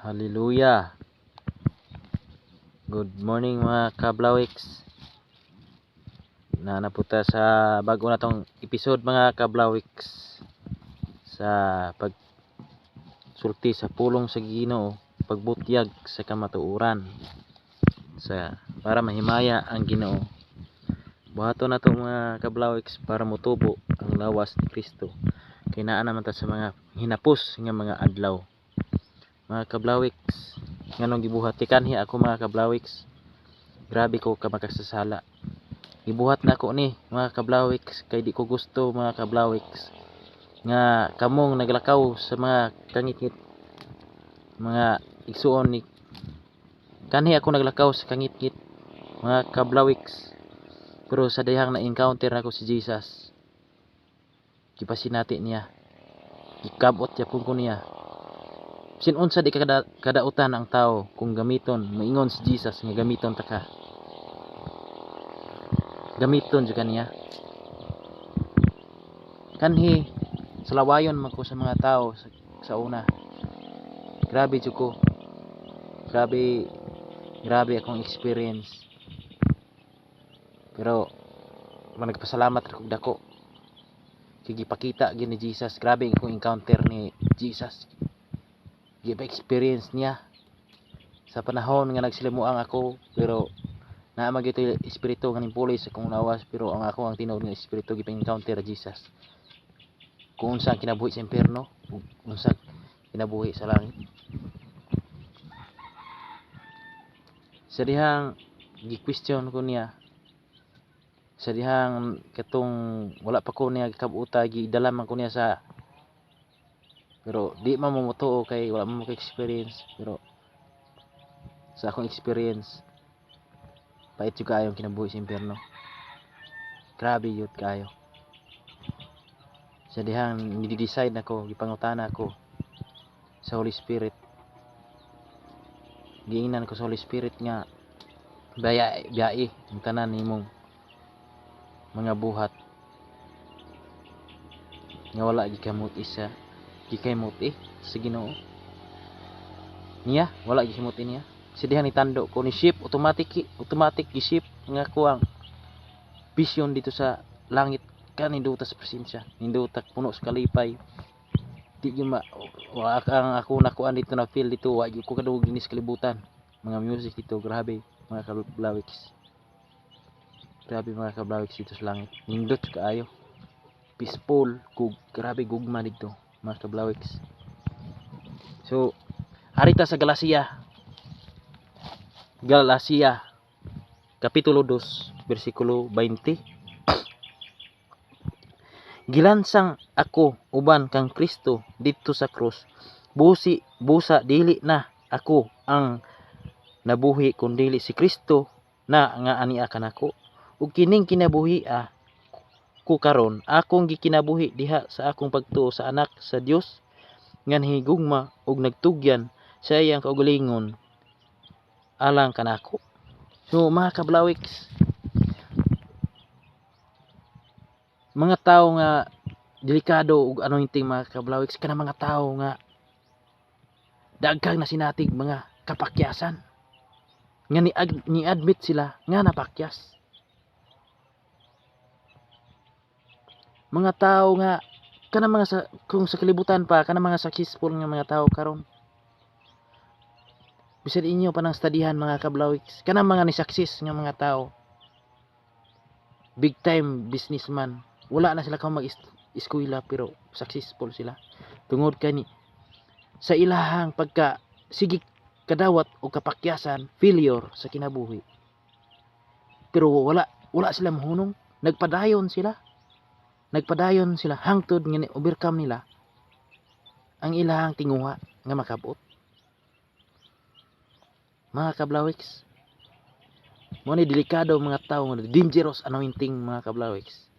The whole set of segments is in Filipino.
Hallelujah. Good morning mga Kablawiks. Napunta sa bago na tong episode mga Kablawiks. Sa pagsulti sa pulong sa Ginoo, pagbutyag sa kamatuoran. Para mahimaya ang Ginoo. Buhaton na to mga Kablawiks para motubo ang lawas ni Kristo. Kay naa naman ta sa mga hinapos nga mga adlaw. Mga Kablawiks, nganong gibuhat kanhi ako mga Kablawiks. Grabe ko ka makasasala. Gibuhat na ako ni mga Kablawiks kay di ko gusto mga Kablawiks nga kamong naglakaw sa mga kangit-ngit, mga igsuon ni kanhi ako naglakaw sa kangit-ngit mga Kablawiks. Pero sa dayang na-encounter ako si Jesus, gipasinati niya, gikabot yapon ko niya. Sinunsa di kadautan ang tao kung gamiton, maingon si Jesus nga gamiton ta ka. Gamiton jud kaniya. Kanhi salawayon man ko sa mga tao sa una. Grabe jud ko. Grabe akong experience. Pero nagpasalamat ako dako. Kay gipakita gyud ni Jesus. Grabe akong encounter ni Jesus. Gipa-experience niya sa panahon nga nagsilimuang ako, pero naa magito espiritu nga nimpuloy sa akong lawas, pero ang ako ang tinuod nga espiritu gipa-encounter Jesus. Kung unsa kinabuhi sa impierno, unsa kinabuhi sa langit. Sa dihang gi-question ko niya, sa dihang katong wala pa ko niya gikabuta, gidala man ko niya sa, pero di man mo mutuo kay wala man mo ka-experience. Pero sa akong experience, pait jud kaayo kinabuhi sa impierno. Grabe yun kayo. Sa dihang ni-decide nako, gipangutana ko sa Holy Spirit. Giingnan ko sa Holy Spirit nga biyae ang tanan nimong mga buhat nga wala gikamot isa. Gikaymot sa Ginoo niya, wala gikimot niya. Sa dihang nitando ko ni ship automatic gi-ship nga ko ang vision dito sa langit ka, ninduta sa presensya, ninduta puno sa kalipay. Di gyud ang ako nakuan dito na feel dito, wa gyud ko kadungog dinis kalibutan. Mga music dito, grabe mga Kablawiks. Grabe mga Kablawiks dito sa langit. Nindot kaayo. Peaceful, grabe gugma dito mga Kablawiks. So, arita sa Galacia kapitulo 2 bersikulo 20. Gilansang ako uban kang Kristo dito sa krus. Busa dili na ako ang nabuhi kundi si Kristo na nga ania kanako. Ug kining kinabuhi ko karon akong gikinabuhi diha sa akong pagtuo sa anak sa Dios nga higugma ug nagtugyan sa iyang kaugalingon alang kanako. So mga Kablawiks, mga tao nga delikado ug anointing mga Kablawiks, kana mga tao nga dagkag na sinatig mga kapakyasan nga ni-admit sila nga napakyas. Mga tao nga kana mga kung sa kalibutan pa kana mga successful nga mga tao karon, bisan inyo pa nang studihan mga Kablawiks, kana mga ni success nga mga tao, big time businessman, wala na sila kang mag-eskwela pero successful sila tungod kani sa ilahang pagka sige kadawat o kapakyasan, failure sa kinabuhi. Pero wala sila mahunong, nagpadayon sila hangtod nga overcome nila ang ilahang tinguha nga makabot. Mga Kablawiks, mo ni delikado mga tao, dangerous anointing mga Kablawiks.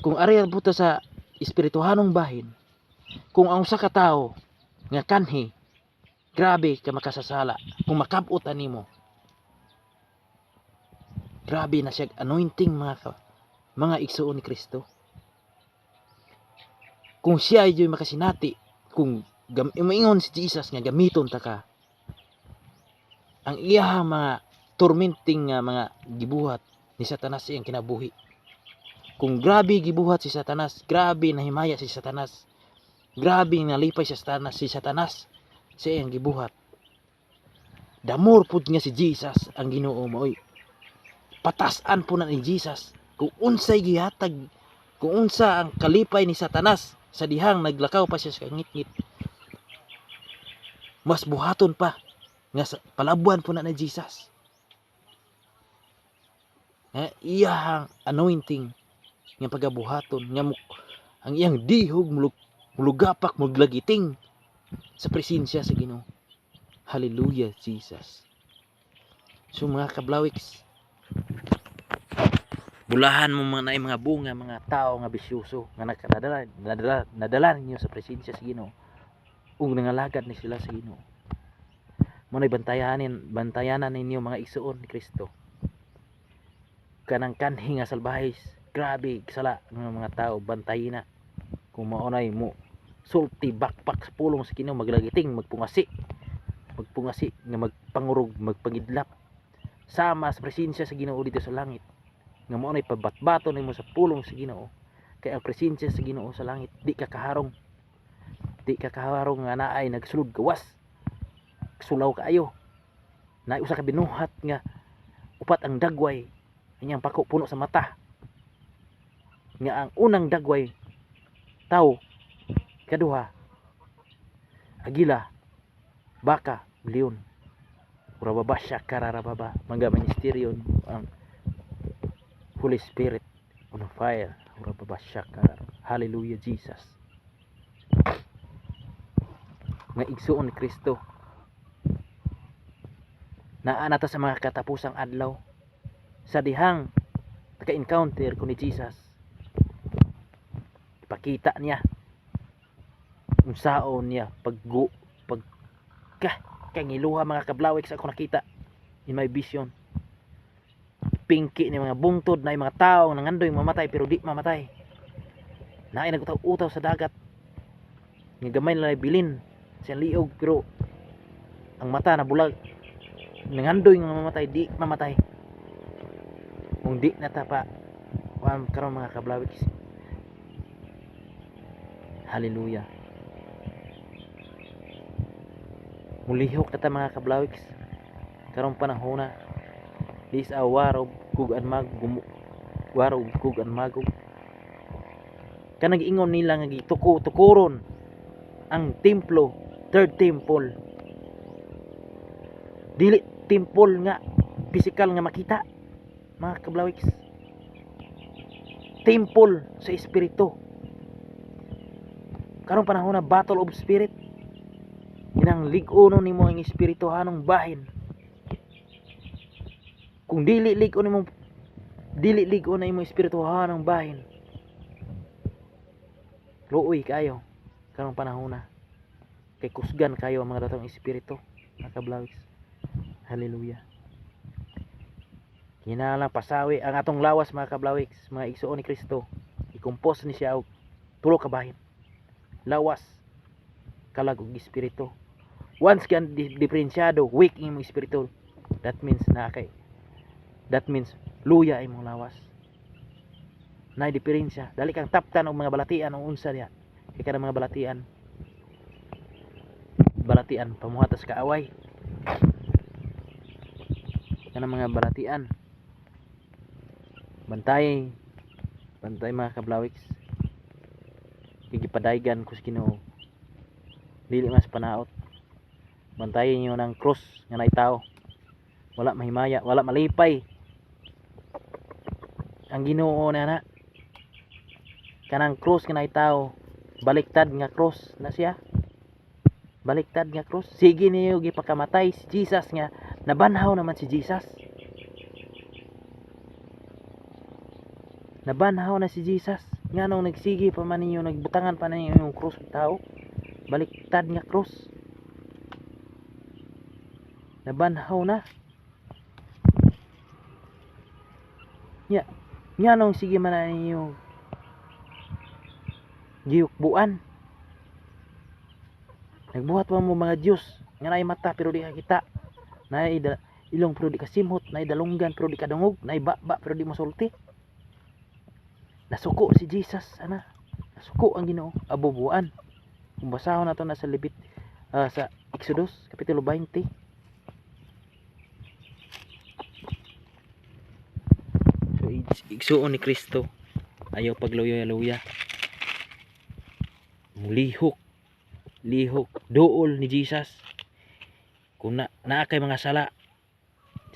Kung ariel buta sa espirituhanong bahin, kung ang usa ka tawo nga kanhi, grabe ka makasasala kung makabot nimo. Grabe na siya anointing mga igsuon ni Kristo. Kung siya ay makasinati, kung Maingon si Jesus nga gamiton ta ka ang iya mga tormenting nga mga gibuhat ni Satanas iyang kinabuhi. Kung grabe gibuhat si Satanas, grabe nahimaya si Satanas, grabe nalipay si Satanas sa iyang gibuhat. Damor pud nga si Jesus ang Ginoo mo. Patasan po na ni Jesus kung unsay gihatag, kung unsa ang kalipay ni Satanas sa dihang naglakaw pa siya sa ngit-ngit. Mas buhaton pa nga palabuan po na ni Jesus. Iyahang anointing nga pagabuhaton nga ang iyang dihog mulugapak muglagiting sa presensya sa Ginoo. Hallelujah, Jesus. So mga kablawiks, bulahan mo mga bunga, mga tao nga bisyoso nga nadala ninyo sa presensya sa Ginoo ug nangalagad ni sila sa Ginoo. Muna'y bantayanan ninyo mga igsuon ni Kristo. Kanang kanhi nga salbahis, grabe sala ng mga tao, bantayin na. Kung maunay mo sulti bakpak sa pulong sa Ginoo, maglagiting, magpungasi nga magpangurog, magpangidlap sama sa presensya sa Ginoo dito sa langit. Nga maunay pabatbato nimo sa pulong sa Ginoo, kay ang presensya sa Ginoo sa langit di ka kaharong nga naay nagsulod gawas, sulaw kaayo, na usa ka binuhat nga upat ang dagway inyang pako puno sa mata, nga ang unang dagway tao, kaduha agila, baka, leon. Urababa siya kararababa, mga ministeryo ang Holy Spirit on fire. Urababa siya kararababa. Hallelujah, Jesus. Nga igsuon ni Kristo, naanata sa mga katapusang adlaw, sa dihang naka-encounter ko ni Jesus, ipakita niya unsaon niya kangiluha mga kablawik sa ako nakita in my vision. Pingki ni mga bungtod na mga tao nangandoy mamatay pero di mamatay, naay nagutaw-utaw sa dagat, nga gamay na bilin sa liog pero ang mata na bulag, nangandoy nga mamatay di mamatay. Kung di natapa karon mga kablawik. Hallelujah. Mulihok kata mga kablawik karong panahon na this a war of kug and magog. Kanang ingon nila nga tukuron ang templo, third temple, dili temple nga physical nga makita mga kablawik, temple sa espiritu. Karong panahon na battle of spirit, inang lig-uno nimo ang espirituhanong bahin. Kung dili lig-on na imong espirituhanong bahin, luoy kayo karong panahon na, kay kusgan kayo ang mga datong espiritu mga kablawis. Hallelujah. Kinahanglan pasawi ang atong lawas mga kablawik, mga igsuon ni Kristo. I-compose ni siya og tulo ka bahin, lawas, kalag ug espiritu. Once kan diferensyado weak imong espiritu, that means luya imong lawas. Na diferensya, dali kang taptan og mga balatian ang unsa niya. Kay kada mga balatian pamuhatas kaaway. Kana mga balatian bantay mga kablawik, gigipadaygan ko sa Ginoo, dili mas panaot. Bantayan niyo ng cross nga nay tao, wala mahimaya, wala malipay ang Ginoo na kanang cross nga nay tao, baliktad nga cross na siya, baliktad nga cross. Sige niyo gipakamatay si Jesus nga nabanhaw naman si Jesus, nabanhaw na si Jesus. Nga nung nagsigi pa man ninyo, nagbutangan pa ninyo yung cross ng tao, baliktad nga cross, nabanhaw na. Nga nung sige man na ninyo giyukbuan, Nagbuhat pa mo mga Diyos nga naay mata pero di ka kita, naay ilong pero di ka simhot, naay dalunggan pero di ka dungog, naay baba pero di masulti. Nasuko si Jesus ana. Nasuko ang Ginoo, abubuan. Kung basahon nato na sa sa Exodus kapitulo 20. So igsuon ni Kristo, ayaw pagluya-luya. Mulihok, lihok, duol ni Jesus. Kung naa kay mga sala,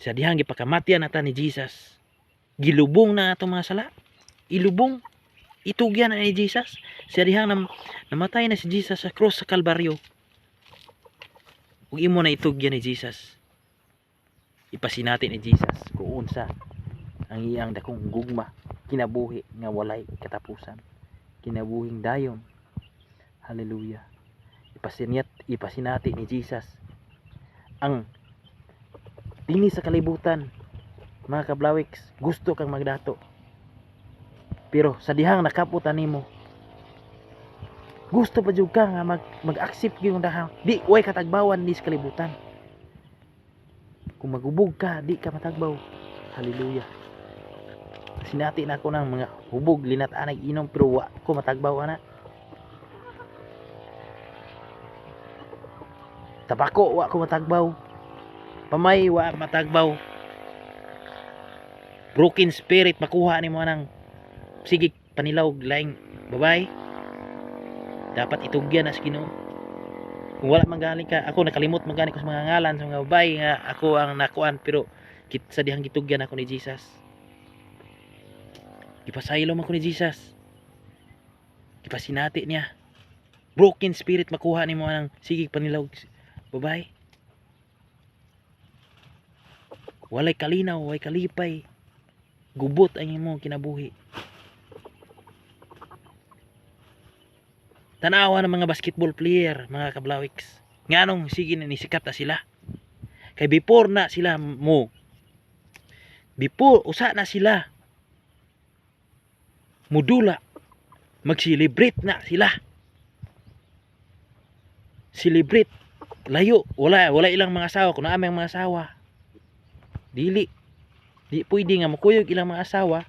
sa dihang gipakamatian nata ni Jesus, gilubong na ato mga sala. Ilubong, itugyan na ni Jesus. Sa dihang namatay na si Jesus sa cross sa Kalbaryo. Ug imo na itugyan ni Jesus. Ipasinati ni Jesus kung unsa ang iyang dakong gugma, kinabuhi nga walay katapusan, kinabuhing dayon. Hallelujah. Ipasinati ni Jesus ang dinhi sa kalibutan. Mga kablawiks, gusto kang magdato, pero sa dihang nakaputan nimo, gusto pa jud ka nga mag-accept gyud dahang di way katagbawan ni sa kalibutan. Kung magubog ka, di ka matagbaw. Hallelujah. Sinati na ako ng mga hubog linat anay inom pero wa ko matagbaw ana. Tabako wa ko matagbaw. Pamay wa matagbaw. Broken spirit makuha nimo nang sige panilaw laing babay. Dapat itugyan na sa Ginoo. Kung wala magaling ka, ako nakalimot magaling ko sa mga ngalan sa mga babay nga ako ang nakuan, pero sa dihang gitugyan ako ni Jesus. Ipasaylo man ko ni Jesus. Ipasinati niya. Broken spirit makuha nimo nang sige panilaw babay. Walay kalinaw, walay kalipay. Gubot ang imong kinabuhi. Tanawa ng mga basketball player, mga kablawiks. Nganong sige na nisikat na sila. Kay before na sila before usa na sila mudula, mag-celebrate na sila. Celebrate layo, wala ilang mga asawa, kung naamang mga asawa. Di pwede nga makuyog ilang mga asawa,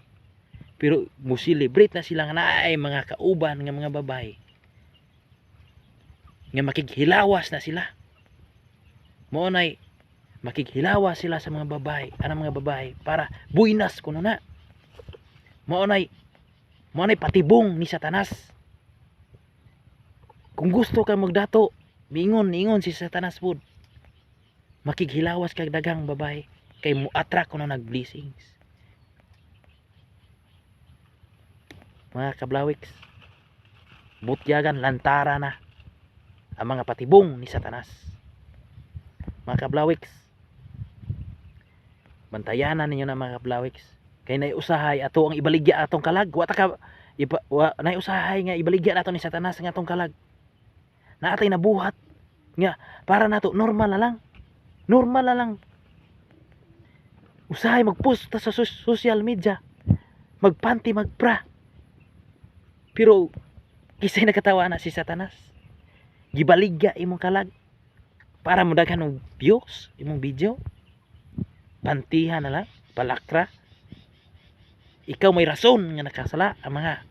pero mo celebrate na sila nga naay mga kauban nga mga babae. Nga makighilawas na sila. Mo nay makighilawas sila sa mga babae, anang mga babae para buinas kuno na. Mo nay patibong ni Satanas. Kung gusto ka magdato, mingon si Satanas pud. Makighilawas kag daghang babae kay mo attract kuno nag blessings. Mga kablawiks, butyagan lantara na ang mga patibong ni Satanas. Mga kablawiks, bantayanan ninyo na mga kablawiks. Kay naiusahay ato ang ibaligya atong kalag. Naiusahay nga ibaligya nato ni Satanas nga atong kalag. Naatay nabuhat nga para nato normal na lang. Normal na lang. Usahay magpost sa social media. Magpanti, magpra. Pero kisay nakatawa na si Satanas. Gibaligya imong kalag para mo daghan og views imong video. Pantihan na lang, palakra. Ikaw may rason nga nakasala ang mga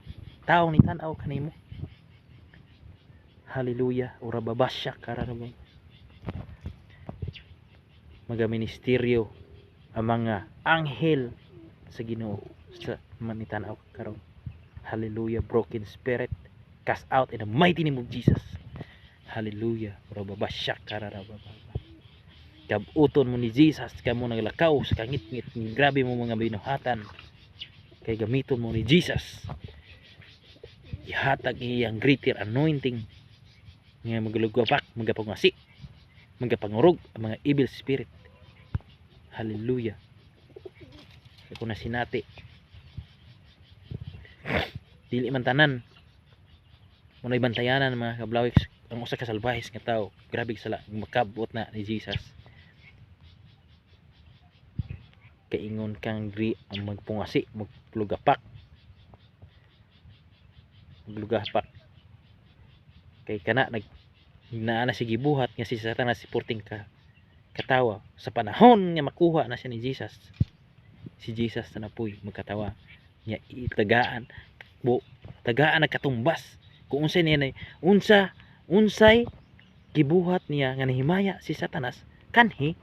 taong ni tan-aw kanimo. Hallelujah. Ora babasya kararabang. Mga ministeryo ang mga anghel sa Ginoo sa manitanaw karon. Hallelujah. Broken spirit cast out in the mighty name of Jesus. Hallelujah. Ora babasya kararabang. Kabuton mo ni Jesus, kamo naglakaw sa kangit-ngit, grabe mo mga binuhatan. Kay gamiton mo ni Jesus. Ihatag iyang greater anointing nga maglugwapak, magapangasi, magapangurog ang mga evil spirit. Hallelujah. Kung nasinati, dili man tanan munay bantayanan mga kablawiks ang usa ka salbahis nga tao. Grabe sala makabot na ni Jesus. Kaingon kang ang magpungasi, maglugapak. Maglugapak. Kay kana naa na si gibuhat nga si Satanas si porting katawa sa panahon nga makuha na siya ni Jesus. Si Jesus na napoy magkatawa nya itagaan tagaan nagkatumbas kung unsay niya unsay gibuhat niya nga nahimaya si Satanas kanhi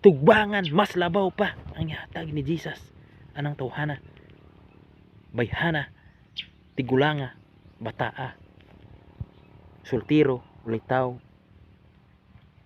tugbangan mas labaw pa ang ihatag ni Jesus anang tawhana bayhana tigulanga bataa sultiro ulitaw